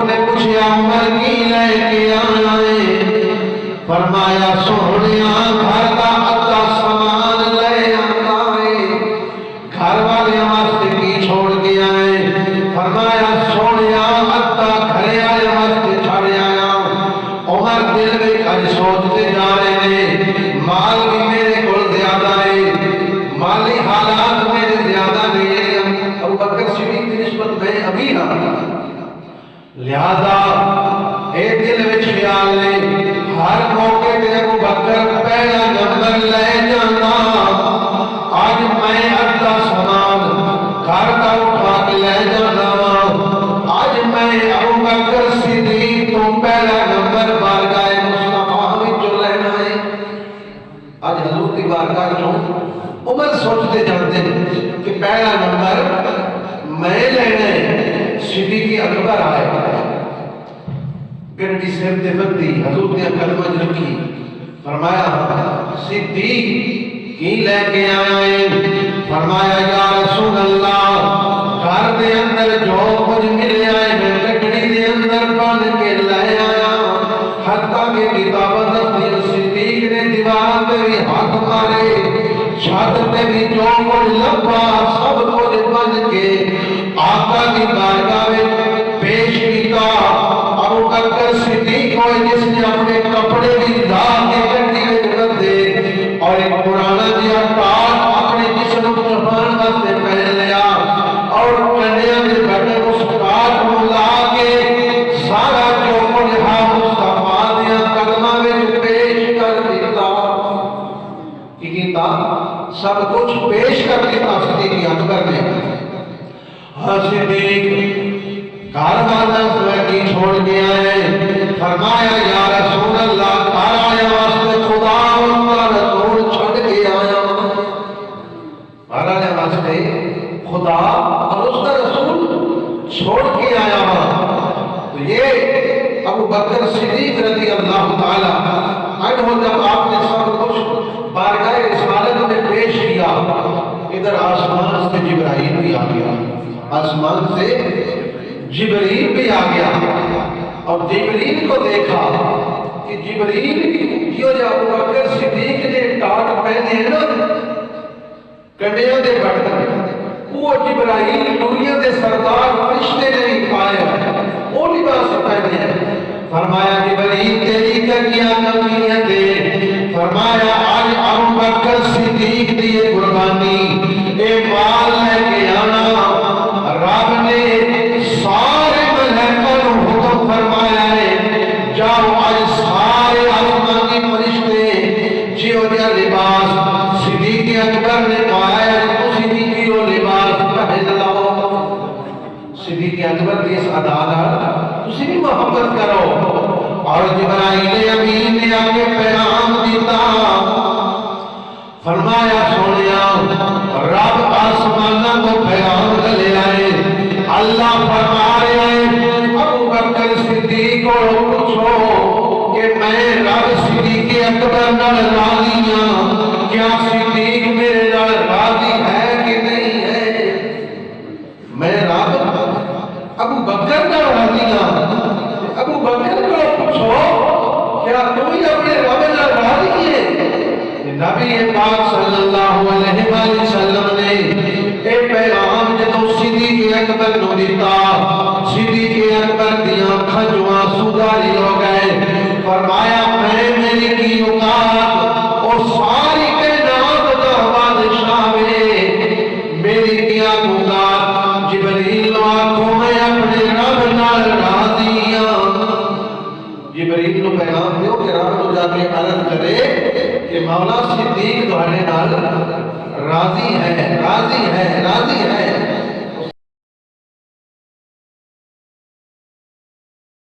نے پوچھا عمر کی لے کے آئے؟ فرمایا سونیا گھر کا ادھا سامان لے آئے۔ گھر والے واسطے کی چھوڑ کے آئے؟ فرمایا سونیا ادھا گھر والے واسطے چھڑ آیا۔ عمر دل میں کج سوچتے جا رہے ہیں مال بھی میرے کو زیادہ ہے، مالی حالات میرے زیادہ نہیں ہے، ابو بکر صدیق کی نسبت میں ابھی ہاں، لہذا اے دل وچ خیال نے ہر موقع تے ابو بکر پہلا نمبر لے جانا۔ آج میں ادھا سامان گھر کا اٹھا کے لے جانا، آج میں ابو بکر صدیق تو پہلا نمبر بارگاہ مصطفیٰ وچ لینا ہے۔ آج حضور کی بارگاہ چوں عمر سوچتے جانتے ہیں کہ پہلا نمبر میں لینا ہے۔ صدیق اکبر آئے گڈی سر تے بندی حضور نے کلمہ رکھی، فرمایا صدیق کی لے کے آئے؟ فرمایا یا رسول اللہ گھر دے اندر جو کچھ ملے آئے میں گڈی دے اندر بن کے لے آیا۔ حتیٰ کہ کتابت اپنی صدیق نے دیوار پہ بھی ہاتھ مارے، چھت پہ بھی جو کچھ لبا سب کچھ بن کے آقا کی بارگاہ میں پیش کیتا۔ ابو بکر صدیق ہوئے جس نے اپنے کپڑے بھی دھا کے گڈی میں بندھے اور ایک پرانا جہا ٹاٹ اپنے جسم کو چھپان واسطے پہن لیا اور کنڈیاں میں بٹن اس ٹاٹ کو لا کے سارا جو کچھ مصطفیٰ دیا قدمہ میں پیش کر دیتا۔ کی کیتا؟ سب کچھ پیش کر دیتا صدیق اکبر نے۔ صدیق گھر والا کی چھوڑ کے آئے، فرمایا یا رسول اللہ گھر آیا واسطے خدا اور اس کا رسول چھڑ کے آیا۔ گھر آیا واسطے خدا اور اس کا رسول چھوڑ کے آیا۔ تو یہ ابو بکر صدیق رضی اللہ تعالیٰ عنہ جب آپ نے سب کچھ بارگاہ رسالت میں پیش کیا، ادھر آسمان سے جبرائیل بھی آ گیا، آسمان سے جبرائیل بھی آ گیا اور جبرائیل کو دیکھا کہ جبرائیل جو ابو بکر صدیق نے ٹاٹ پہنے ہیں نا کنڈیاں دے بٹن، وہ جبرائیل دنیا دے سردار فرشتے نے بھی پائے وہ لباس پہنے ہیں۔ فرمایا جبرائیل تیری کا کیا کمیت ہے؟ فرمایا آج ابو بکر صدیق دی قربانی اے مال لے کے آنا، رب نے سارے ملائکہ کو حکم فرمایا ہے جاؤ آج سارے آسمان کے فرشتے جیو جا لباس صدیق اکبر نے پایا ہے تو صدیقی وہ لباس پہن لاؤ۔ صدیق اکبر کی اس عدالت تسی بھی محبت کرو۔ اور جبرائیل امین نے آگے پیغام دیتا، فرمایا سونیا رب آسمانہ کو پیغام لے آئے، اللہ فرما رہے ہیں ابو بکر صدیق کو پوچھو کہ میں رب صدیق اکبر نال راضی ہوں، کیا صدیق میرے نال راضی ہے کہ نہیں ہے؟ میں رب ابو بکر نال راضی ہوں، ابو بکر کو پوچھو کیا تم ہی اپنے رب نال راضی ہے؟ نبی پاک صلی اللہ علیہ وسلم نے اے پیغام جدو صدیق اکبر نو دیتا، صدیق اکبر دیاں کھجواں سوداری ہو گئے۔ فرمایا میں میری کی اوقات اور ساری کائنات دا بادشاہ ہے، میری کیا اوقات جبریل آنکھوں میں اپنے رب نال راضی ہوں۔ جبریل نو پیغام دیو کہ رب تو جا کے عرض کرے کہ مولا صدیق تمہارے نال راضی ہے، راضی ہے، راضی ہے۔